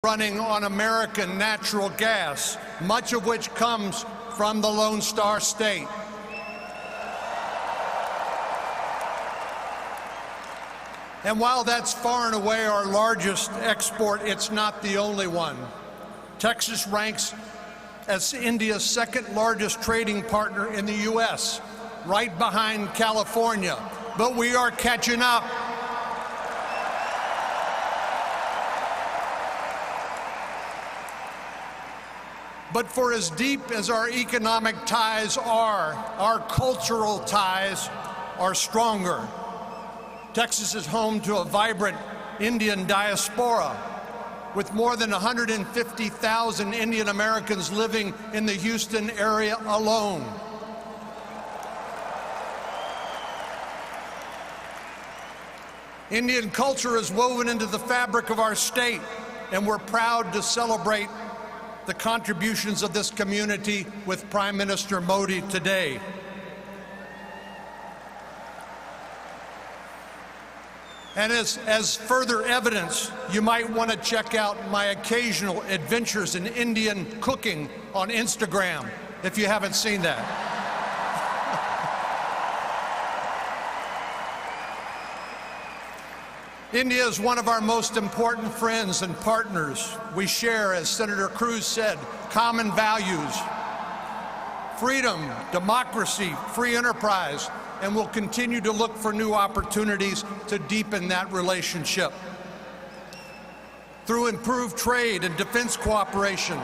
running on American natural gas, much of which comes from the Lone Star State. And while that's far and away our largest export, it's not the only one. Texas ranks as India's second largest trading partner in the U.S., right behind California. But we are catching up. But for as deep as our economic ties are, our cultural ties are stronger. Texas is home to a vibrant Indian diaspora, with more than 150,000 Indian Americans living in the Houston area alone. Indian culture is woven into the fabric of our state, and we're proud to celebrate the contributions of this community with Prime Minister Modi today. And as further evidence, you might want to check out my occasional adventures in Indian cooking on Instagram, if you haven't seen that. India is one of our most important friends and partners. We share, as Senator Cruz said, common values: freedom, democracy, free enterprise, and we'll continue to look for new opportunities to deepen that relationship. Through improved trade and defense cooperation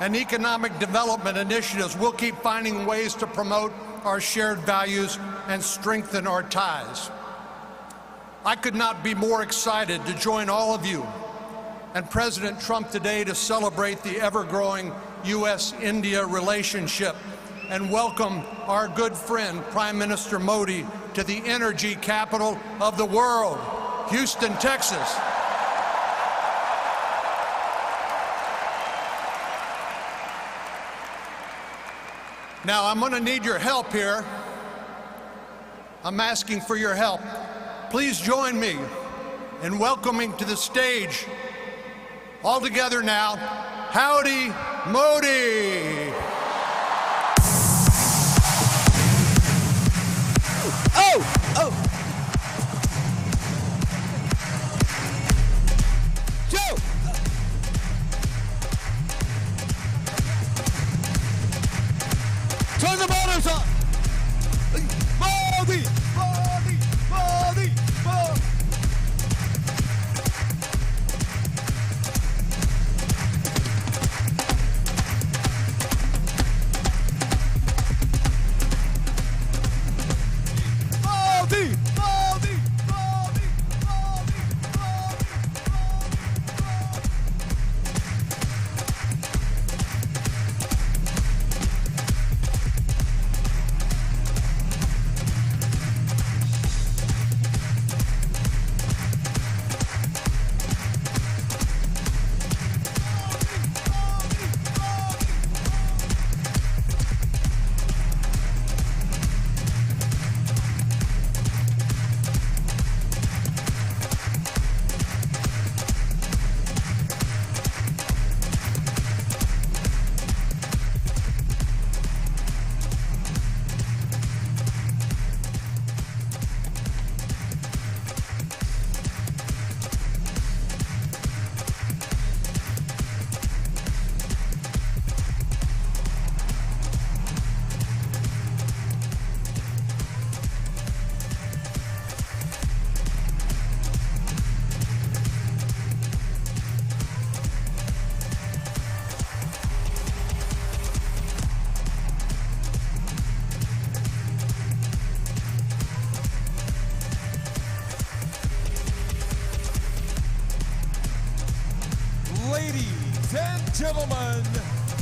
and economic development initiatives, we'll keep finding ways to promote our shared values and strengthen our ties. I could not be more excited to join all of you and President Trump today to celebrate the ever-growing U.S.-India relationship and welcome our good friend, Prime Minister Modi, to the energy capital of the world, Houston, Texas. Now, I'm going to need your help here. I'm asking for your help. Please join me in welcoming to the stage, all together now, Howdy Modi. Oh! Joe! Turn the motors on! Modi! Modi! Modi! Modi! Ladies and gentlemen,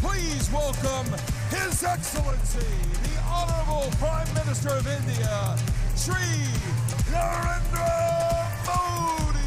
please welcome His Excellency, the Honorable Prime Minister of India, Shri Narendra Modi.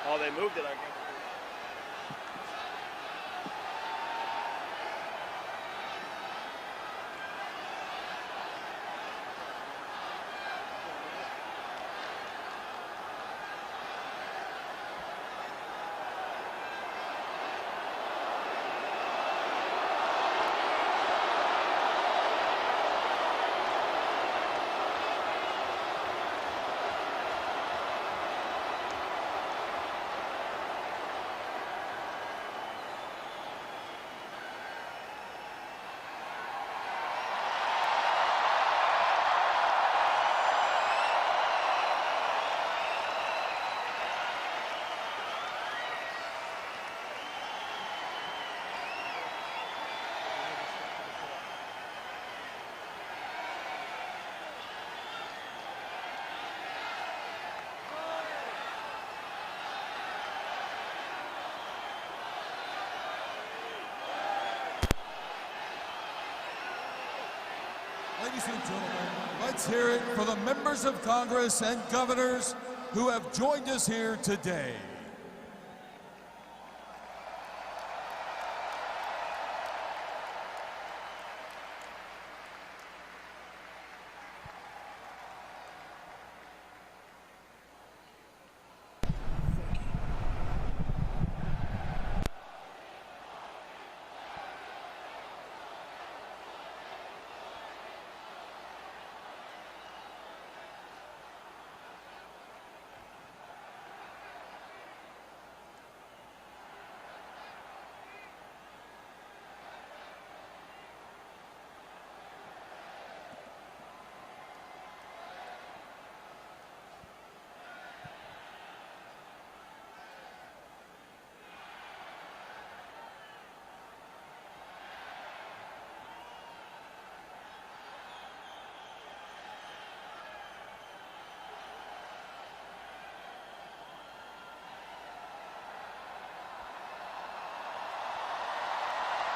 Oh, they moved it, I guess. Ladies and gentlemen, let's hear it for the members of Congress and governors who have joined us here today.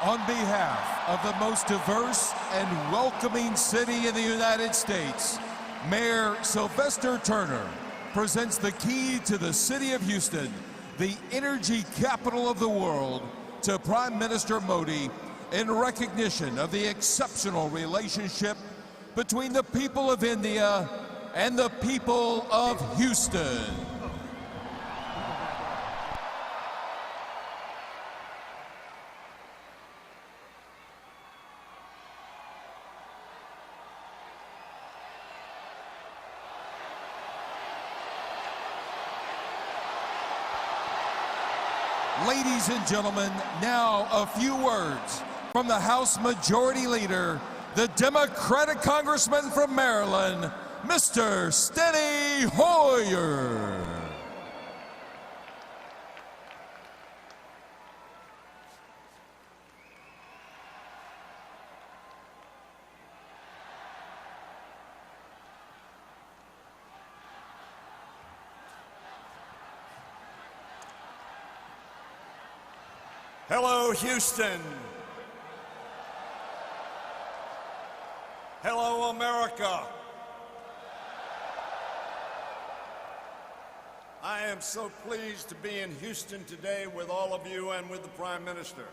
On behalf of the most diverse and welcoming city in the United States, Mayor Sylvester Turner presents the key to the city of Houston, the energy capital of the world, to Prime Minister Modi in recognition of the exceptional relationship between the people of India and the people of Houston. Ladies and gentlemen, now a few words from the House Majority Leader, the Democratic Congressman from Maryland, Mr. Steny Hoyer. Hello, Houston. Hello, America. I am so pleased to be in Houston today with all of you and with the Prime Minister.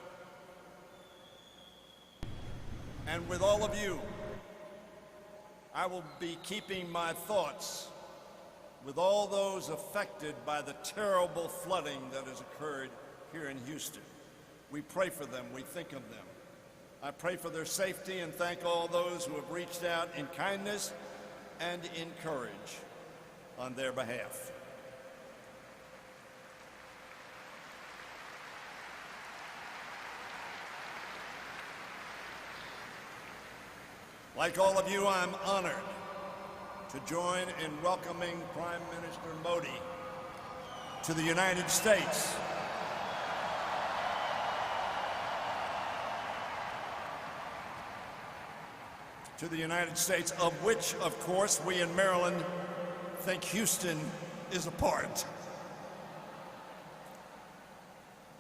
And with all of you, I will be keeping my thoughts with all those affected by the terrible flooding that has occurred here in Houston. We pray for them, we think of them. I pray for their safety and thank all those who have reached out in kindness and in courage on their behalf. Like all of you, I'm honored to join in welcoming Prime Minister Modi to the United States. To the United States, of which, of course, we in Maryland think Houston is a part.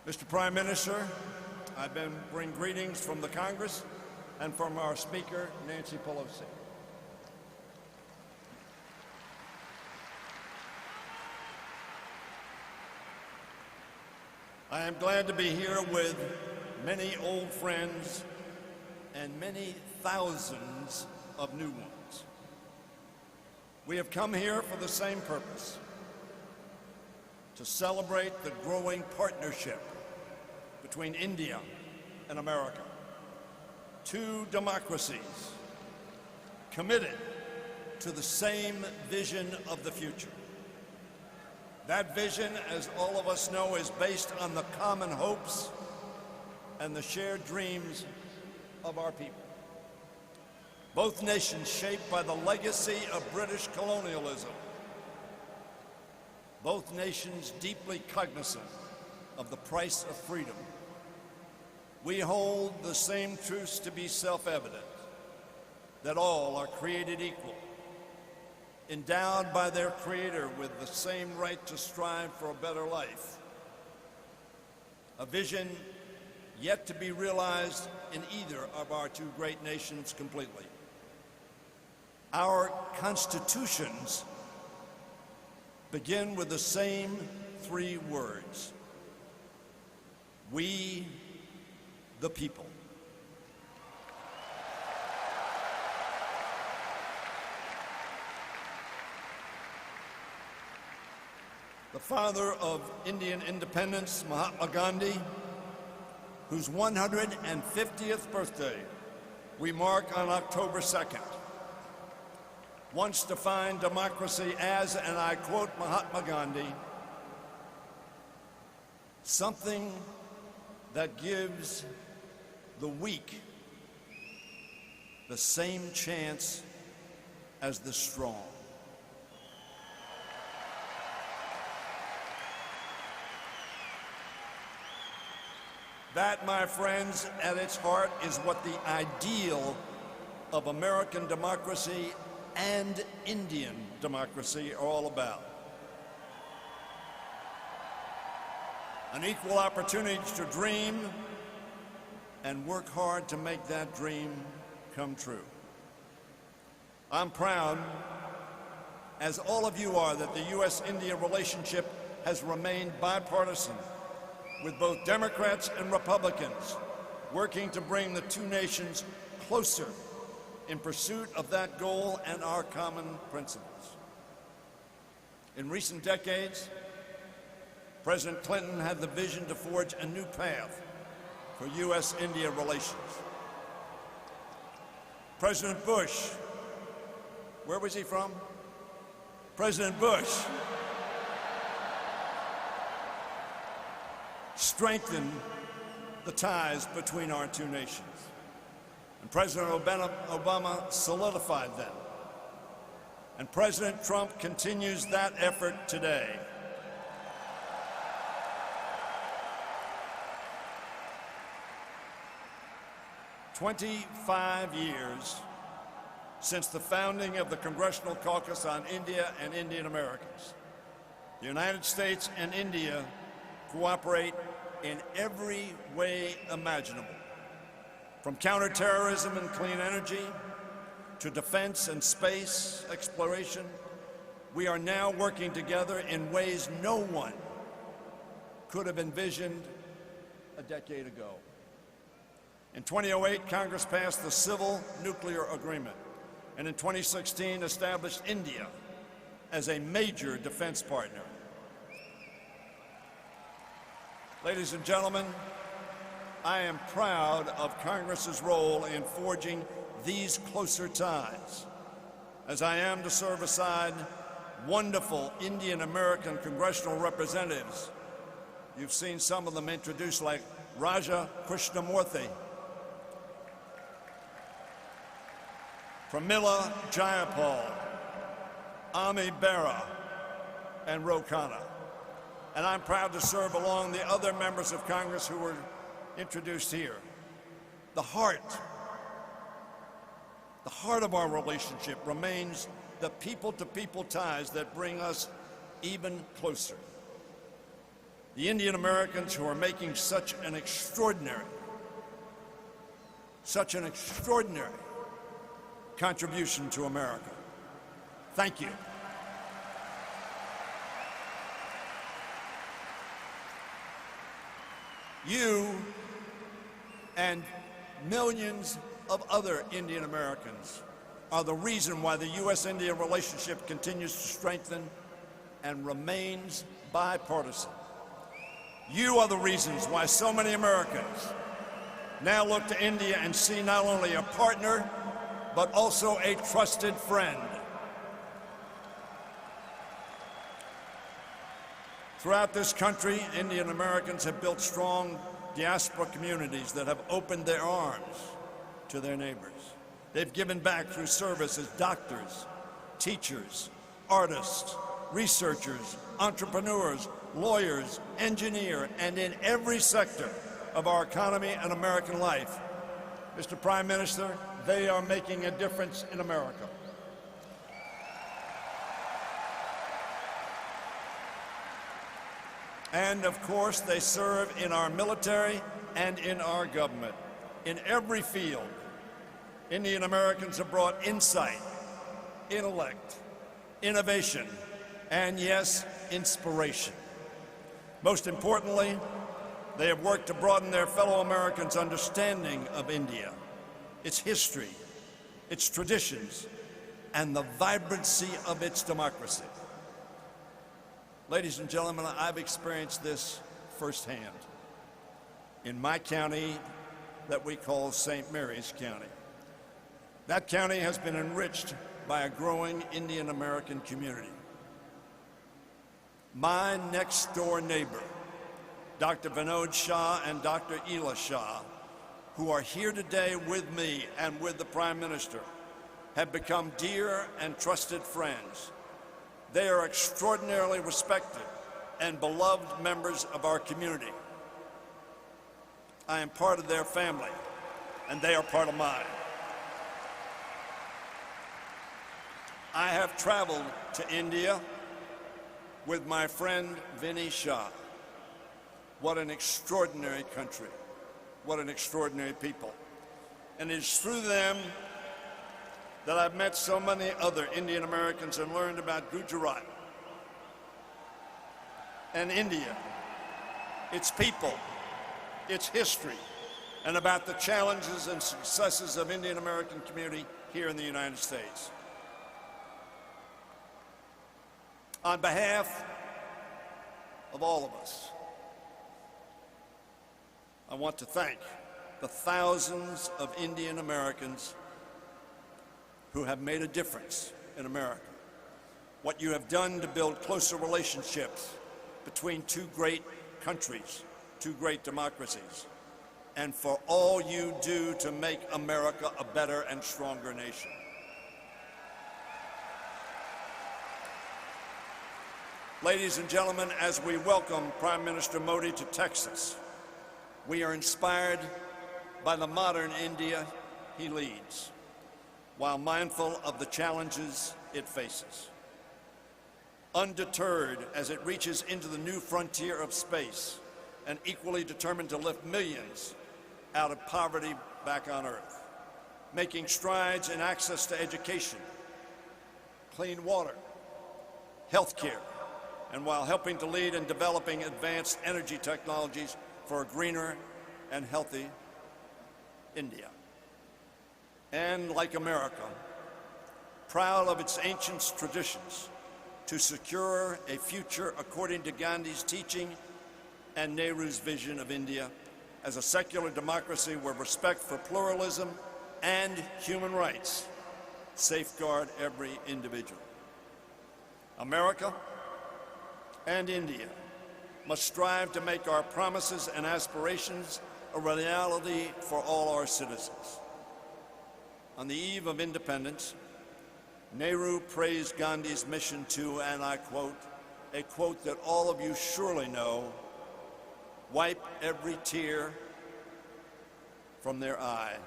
Mr. Prime Minister, I bring greetings from the Congress and from our Speaker, Nancy Pelosi. I am glad to be here with many old friends and many thousands of new ones. We have come here for the same purpose: to celebrate the growing partnership between India and America. Two democracies committed to the same vision of the future. That vision, as all of us know, is based on the common hopes and the shared dreams of our people. Both nations shaped by the legacy of British colonialism. Both nations deeply cognizant of the price of freedom. We hold the same truths to be self-evident, that all are created equal, endowed by their Creator with the same right to strive for a better life. A vision yet to be realized in either of our two great nations completely. Our constitutions begin with the same three words: we the people. The father of Indian independence, Mahatma Gandhi, whose 150th birthday we mark on October 2nd, once defined democracy as, and I quote Mahatma Gandhi, something that gives the weak the same chance as the strong. That, my friends, at its heart is what the ideal of American democracy and Indian democracy are all about. An equal opportunity to dream and work hard to make that dream come true. I'm proud, as all of you are, that the U.S.-India relationship has remained bipartisan, with both Democrats and Republicans working to bring the two nations closer in pursuit of that goal and our common principles. In recent decades, President Clinton had the vision to forge a new path for U.S.-India relations. President Bush, where was he from? President Bush strengthened the ties between our two nations. And President Obama solidified them. And President Trump continues that effort today. "25 years since the founding of the Congressional Caucus on India and Indian Americans. The United States and India cooperate in every way imaginable, from counterterrorism and clean energy to defense and space exploration. We are now working together in ways no one could have envisioned a decade ago. In 2008, Congress passed the Civil Nuclear Agreement, and in 2016 established India as a major defense partner. Ladies and gentlemen, I am proud of Congress's role in forging these closer ties, as I am to serve aside wonderful Indian American congressional representatives. You've seen some of them introduced, like Raja Krishnamurthy, Pramila Jayapal, Ami Bera, and Ro Khanna. And I'm proud to serve along the other members of Congress who were introduced here. The heart of our relationship remains the people-to-people ties that bring us even closer. The Indian Americans who are making such an extraordinary contribution to America. Thank you. You and millions of other Indian Americans are the reason why the U.S.-India relationship continues to strengthen and remains bipartisan. You are the reasons why so many Americans now look to India and see not only a partner, but also a trusted friend. Throughout this country, Indian Americans have built strong diaspora communities that have opened their arms to their neighbors. They've given back through service as doctors, teachers, artists, researchers, entrepreneurs, lawyers, engineers, and in every sector of our economy and American life. Mr. Prime Minister, they are making a difference in America. And of course, they serve in our military and in our government. In every field, Indian Americans have brought insight, intellect, innovation, and yes, inspiration. Most importantly, they have worked to broaden their fellow Americans' understanding of India, its history, its traditions, and the vibrancy of its democracy. Ladies and gentlemen, I've experienced this firsthand in my county that we call St. Mary's County. That county has been enriched by a growing Indian American community. My next-door neighbor, Dr. Vinod Shah and Dr. Ela Shah, who are here today with me and with the Prime Minister, have become dear and trusted friends. They are extraordinarily respected and beloved members of our community. I am part of their family, and they are part of mine. I have traveled to India with my friend Vinny Shah. What an extraordinary country. What an extraordinary people. And it is through them that I've met so many other Indian Americans and learned about Gujarat and India, its people, its history, and about the challenges and successes of Indian American community here in the United States. On behalf of all of us, I want to thank the thousands of Indian Americans who have made a difference in America. What you have done to build closer relationships between two great countries, two great democracies, and for all you do to make America a better and stronger nation. Ladies and gentlemen, as we welcome Prime Minister Modi to Texas, we are inspired by the modern India he leads, while mindful of the challenges it faces. Undeterred as it reaches into the new frontier of space, and equally determined to lift millions out of poverty back on Earth, making strides in access to education, clean water, health care, and while helping to lead in developing advanced energy technologies for a greener and healthy India. And like America, proud of its ancient traditions to secure a future according to Gandhi's teaching and Nehru's vision of India as a secular democracy where respect for pluralism and human rights safeguard every individual. America and India must strive to make our promises and aspirations a reality for all our citizens. On the eve of independence, Nehru praised Gandhi's mission to, and I quote, a quote that all of you surely know, wipe every tear from their eye.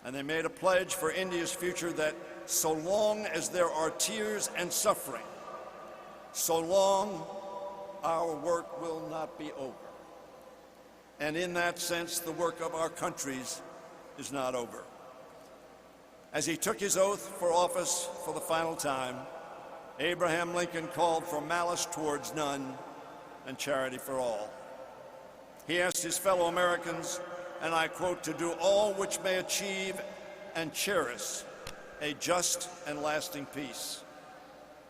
And they made a pledge for India's future that so long as there are tears and suffering, so long our work will not be over. And in that sense, the work of our countries is not over. As he took his oath for office for the final time, Abraham Lincoln called for malice towards none and charity for all. He asked his fellow Americans, and I quote, to do all which may achieve and cherish a just and lasting peace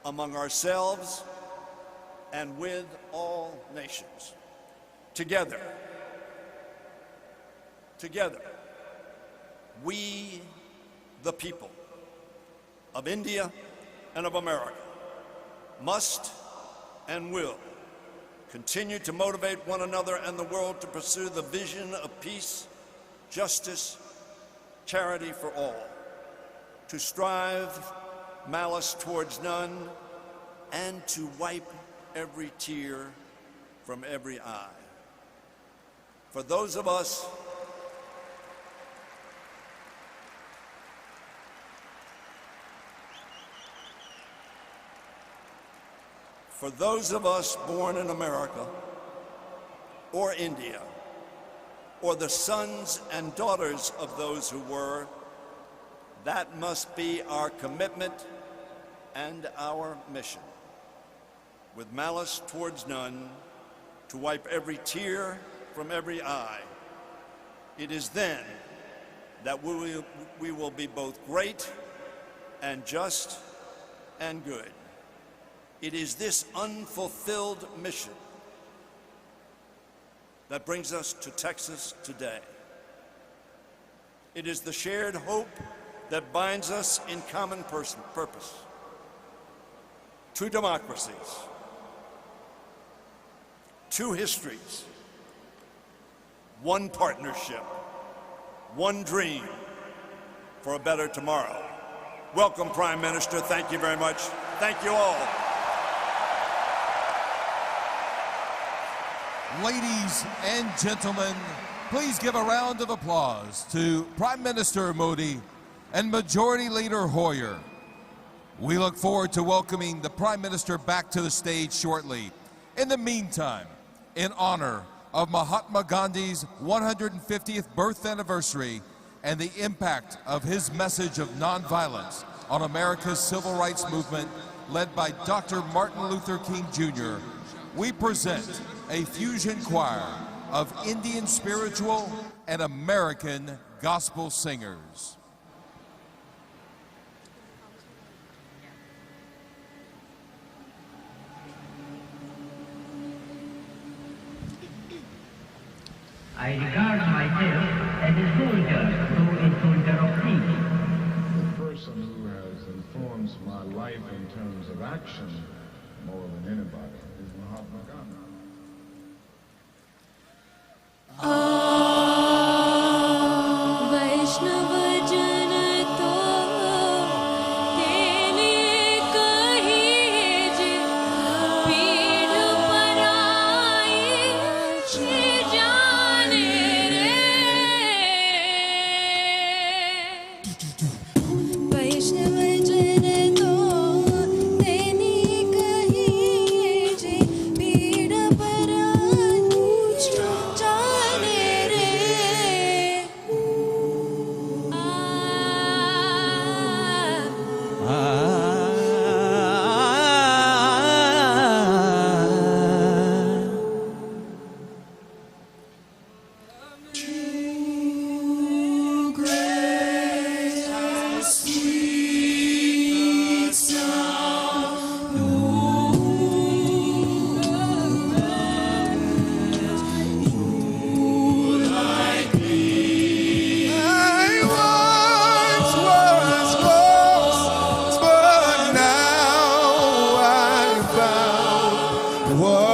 among ourselves and with all nations. Together, we, the people of India and of America, must and will continue to motivate one another and the world to pursue the vision of peace, justice, charity for all, to strive malice towards none, and to wipe every tear from every eye. For those of us born in America or India, or the sons and daughters of those who were, that must be our commitment and our mission. With malice towards none, to wipe every tear from every eye. It is then that we will be both great and just and good. It is this unfulfilled mission that brings us to Texas today. It is the shared hope that binds us in common purpose. Two democracies, two histories, one partnership, one dream for a better tomorrow. Welcome, Prime Minister. Thank you very much. Thank you all. Ladies and gentlemen, please give a round of applause to Prime Minister Modi and Majority Leader Hoyer. We look forward to welcoming the Prime Minister back to the stage shortly. In the meantime, in honor of Mahatma Gandhi's 150th birth anniversary and the impact of his message of nonviolence on America's civil rights movement led by Dr. Martin Luther King Jr., we present a fusion choir of Indian spiritual and American gospel singers. I regard myself as a soldier, though a soldier of peace. The person who has informed my life in terms of action more than anybody is Mahatma Gandhi. वैष्णव जन तो तेने कही जे पीड़ पराई छे जाने रे वैष्णव जन तो तेने कही जे पीड़ पराई छे जाने रे What